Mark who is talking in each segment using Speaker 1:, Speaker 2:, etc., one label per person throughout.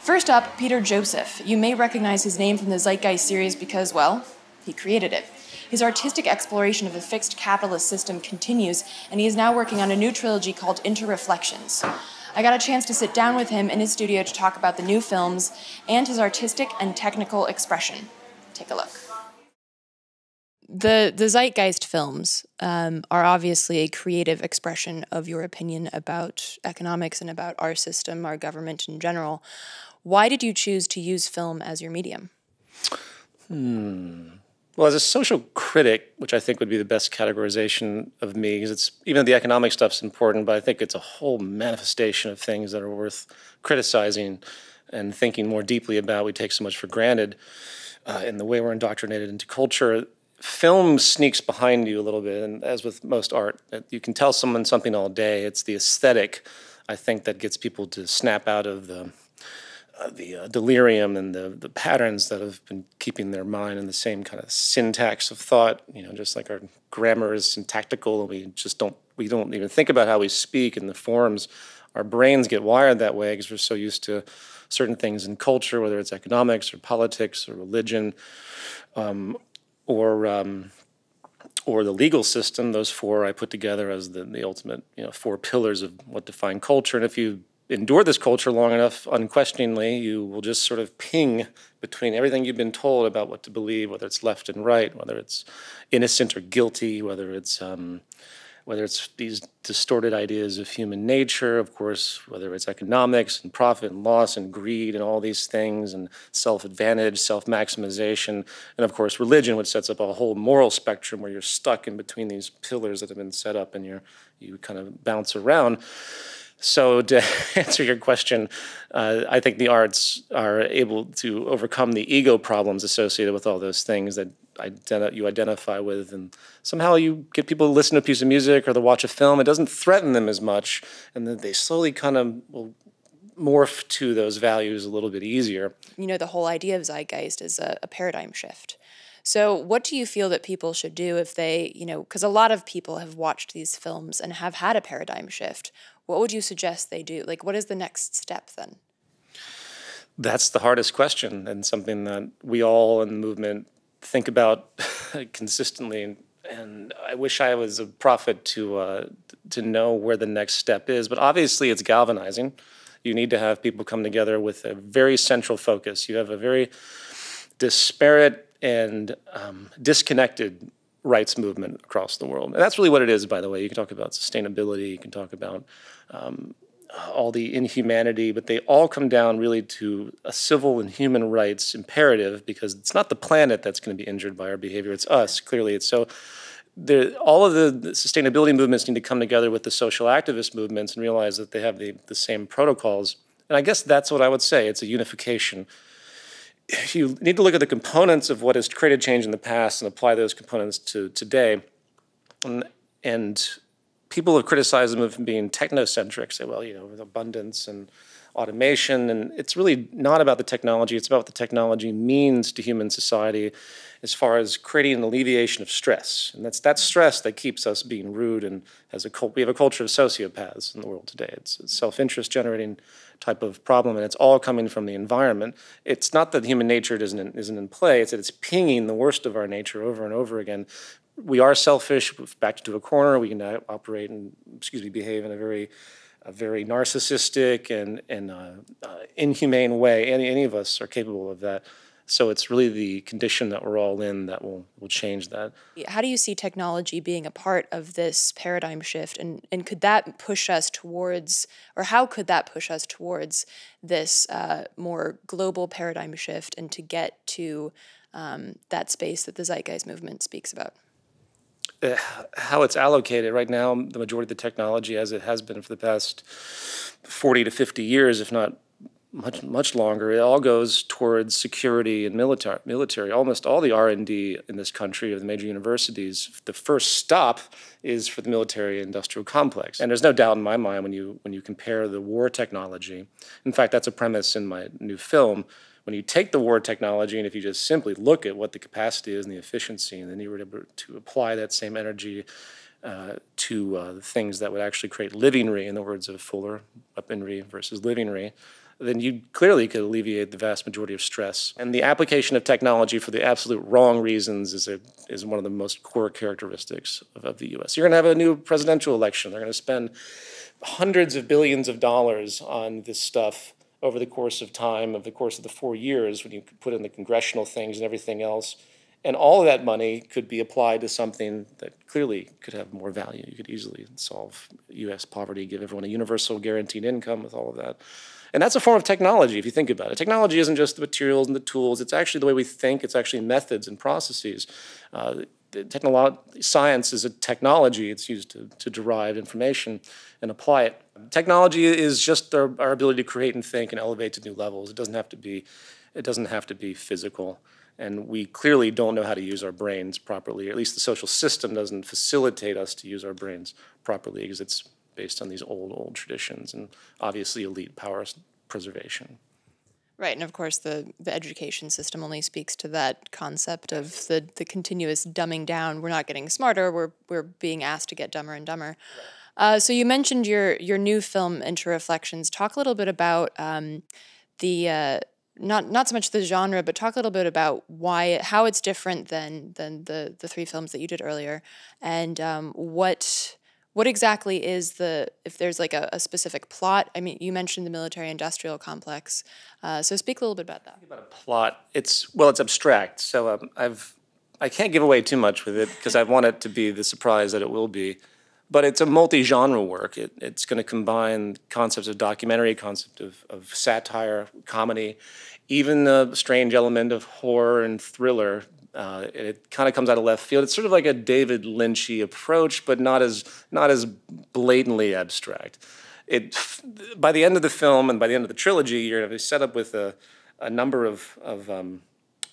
Speaker 1: First up, Peter Joseph. You may recognize his name from the Zeitgeist series because, well, he created it. His artistic exploration of the fixed capitalist system continues, and he is now working on a new trilogy called Interreflections. I got a chance to sit down with him in his studio to talk about the new films and his artistic and technical expression. Take a look. The Zeitgeist films are obviously a creative expression of your opinion about economics and about our system, our government in general. Why did you choose to use film as your medium?
Speaker 2: Well, as a social critic, which I think would be the best categorization of me, because it's even the economic stuff's important, but I think it's a whole manifestation of things that are worth criticizing and thinking more deeply about. We take so much for granted in the way we're indoctrinated into culture. Film sneaks behind you a little bit, and as with most art, you can tell someone something all day. It's the aesthetic, I think, that gets people to snap out of the delirium and the patterns that have been keeping their mind in the same kind of syntax of thought. You know, just like our grammar is syntactical, and we don't even think about how we speak and the forms. Our brains get wired that way because we're so used to certain things in culture, whether it's economics or politics or religion, or the legal system. Those four I put together as the ultimate, four pillars of what define culture. And if you endure this culture long enough, unquestioningly, you will just sort of ping between everything you've been told about what to believe, whether it's left and right, whether it's innocent or guilty, whether it's these distorted ideas of human nature, of course, whether it's economics and profit and loss and greed and all these things, and self-advantage, self-maximization, and of course religion, which sets up a whole moral spectrum where you're stuck in between these pillars that have been set up and you kind of bounce around. So to answer your question, I think the arts are able to overcome the ego problems associated with all those things that you identify with, and somehow you get people to listen to a piece of music or to watch a film. It doesn't threaten them as much, and then they slowly kind of will morph to those values a little bit easier.
Speaker 1: The whole idea of Zeitgeist is a paradigm shift. So what do you feel that people should do if they, because a lot of people have watched these films and have had a paradigm shift. What would you suggest they do? Like, what is the next step then?
Speaker 2: That's the hardest question, and something that we all in the movement think about consistently. And I wish I was a prophet to know where the next step is. But obviously it's galvanizing. You need to have people come together with a very central focus. You have a very disparate and disconnected rights movement across the world. And that's really what it is, by the way. You can talk about sustainability, you can talk about all the inhumanity, but they all come down really to a civil and human rights imperative, because it's not the planet that's going to be injured by our behavior, it's us, clearly. It's so all of the sustainability movements need to come together with the social activist movements and realize that they have the same protocols. And I guess that's what I would say. It's a unification. You need to look at the components of what has created change in the past and apply those components to today. And people have criticized them of being technocentric, say, well, with abundance and automation. And it's really not about the technology. It's about what the technology means to human society as far as creating an alleviation of stress. And that's that stress that keeps us being rude. And we have a culture of sociopaths in the world today. It's a self-interest generating type of problem, and it's all coming from the environment. It's not that human nature isn't in play. It's that it's pinging the worst of our nature over and over again. We are selfish, backed into a corner. We can operate and, behave in a very narcissistic and inhumane way. Any of us are capable of that. So it's really the condition that we're all in that will change that.
Speaker 1: How do you see technology being a part of this paradigm shift? And could that push us towards, or how could that push us towards this more global paradigm shift and to get to that space that the Zeitgeist movement speaks about?
Speaker 2: How it's allocated right now, the majority of the technology, as it has been for the past 40 to 50 years, if not much longer, it all goes towards security and military. Almost all the R&D in this country of the major universities, the first stop is for the military-industrial complex. And there's no doubt in my mind when you compare the war technology. In fact, that's a premise in my new film. When you take the war technology and if you just simply look at what the capacity is and the efficiency, and then you were able to apply that same energy to things that would actually create livingry, in the words of Fuller, weaponry versus livingry, then you clearly could alleviate the vast majority of stress. And the application of technology for the absolute wrong reasons is one of the most core characteristics of the U.S. You're going to have a new presidential election. They're going to spend hundreds of billions of dollars on this stuff over the course of time, over the course of the 4 years, when you put in the congressional things and everything else. And all of that money could be applied to something that clearly could have more value. You could easily solve U.S. poverty, give everyone a universal guaranteed income with all of that. And that's a form of technology, if you think about it. Technology isn't just the materials and the tools. It's actually the way we think. It's actually methods and processes. Science is a technology. It's used to derive information and apply it. Technology is just our ability to create and think and elevate to new levels. It doesn't have to be physical. And we clearly don't know how to use our brains properly. At least the social system doesn't facilitate us to use our brains properly because it's based on these old traditions and obviously elite power preservation.
Speaker 1: Right, and of course the education system only speaks to that concept of the continuous dumbing down. We're not getting smarter, we're being asked to get dumber and dumber. So you mentioned your new film, Interreflections. Talk a little bit about not so much the genre, but talk a little bit about how it's different than the three films that you did earlier, and what exactly is if there's like a specific plot. I mean, you mentioned the military-industrial complex, so speak a little bit about that.
Speaker 2: About a plot, it's abstract, so I can't give away too much with it because I want it to be the surprise that it will be. But it's a multi-genre work. It's going to combine concepts of documentary, concept of satire, comedy, even a strange element of horror and thriller. It kind of comes out of left field. It's sort of like a David Lynch-y approach, but not as blatantly abstract. By the end of the film and by the end of the trilogy, you're going to be set up with a number of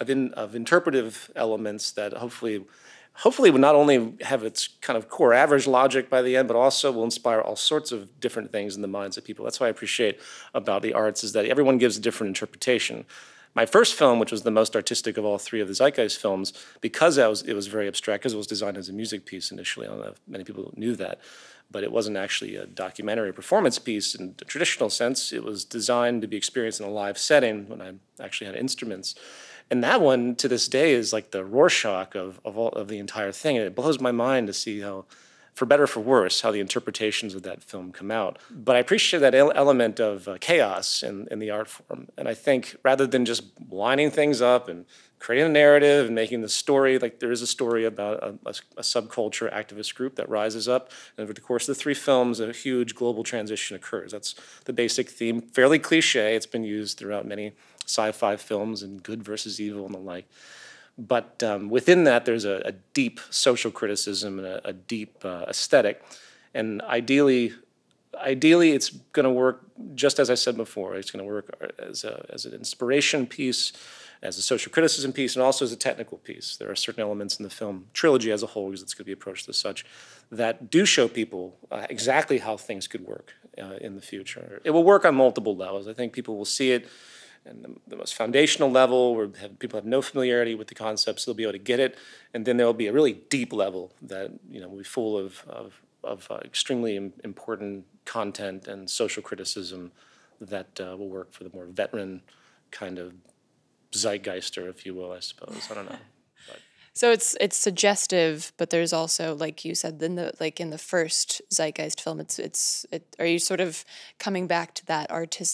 Speaker 2: interpretive elements that hopefully will not only have its kind of core average logic by the end, but also will inspire all sorts of different things in the minds of people. That's what I appreciate about the arts, is that everyone gives a different interpretation. My first film, which was the most artistic of all three of the Zeitgeist films, because it was very abstract, because it was designed as a music piece initially. I don't know if many people knew that, but it wasn't actually a documentary performance piece in the traditional sense. It was designed to be experienced in a live setting when I actually had instruments. And that one, to this day, is like the Rorschach of the entire thing. And it blows my mind to see how, for better or for worse, how the interpretations of that film come out. But I appreciate that element of chaos in the art form. And I think rather than just lining things up and creating a narrative and making the story, like there is a story about a subculture activist group that rises up. And over the course of the three films, a huge global transition occurs. That's the basic theme. Fairly cliche. It's been used throughout many sci-fi films and good versus evil and the like. But within that, there's a deep social criticism and a deep aesthetic. And ideally, it's going to work just as I said before. It's going to work as an inspiration piece, as a social criticism piece, and also as a technical piece. There are certain elements in the film trilogy as a whole, because it's going to be approached as such, that do show people exactly how things could work in the future. It will work on multiple levels. I think people will see it and the most foundational level, where people have no familiarity with the concepts, they'll be able to get it, and then there will be a really deep level that will be full of extremely important content and social criticism that will work for the more veteran kind of zeitgeister, if you will, I suppose. I don't know.
Speaker 1: So it's suggestive, but there's also, like you said, in the first Zeitgeist film, are you sort of coming back to that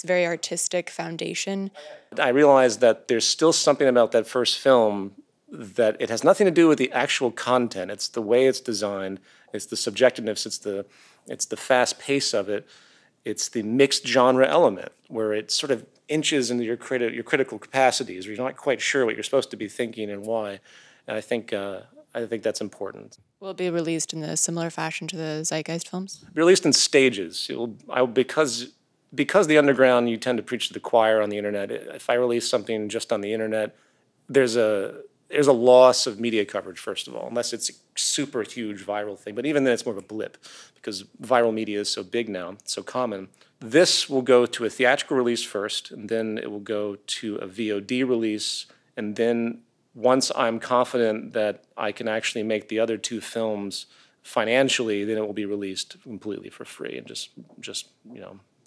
Speaker 1: very artistic foundation?
Speaker 2: I realized that there's still something about that first film that it has nothing to do with the actual content. It's the way it's designed. It's the subjectiveness. It's the fast pace of it. It's the mixed genre element where it sort of inches into your critical capacities, where you're not quite sure what you're supposed to be thinking and why. And I think that's important.
Speaker 1: Will it be released in a similar fashion to the Zeitgeist films?
Speaker 2: Released in stages. Because the underground, you tend to preach to the choir on the internet. If I release something just on the internet, there's a loss of media coverage, first of all, unless it's a super huge viral thing. But even then, it's more of a blip, because viral media is so big now, so common. This will go to a theatrical release first, and then it will go to a VOD release, and then once I'm confident that I can actually make the other two films financially, then it will be released completely for free and just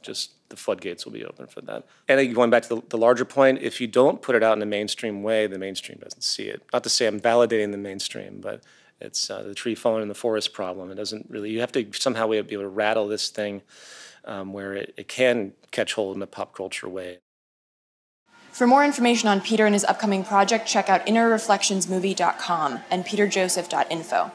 Speaker 2: just the floodgates will be open for that. And going back to the larger point, if you don't put it out in a mainstream way, the mainstream doesn't see it. Not to say I'm validating the mainstream, but it's the tree falling in the forest problem. It doesn't really, you have to somehow be able to rattle this thing where it can catch hold in a pop culture way.
Speaker 1: For more information on Peter and his upcoming project, check out innerreflectionsmovie.com and peterjoseph.info.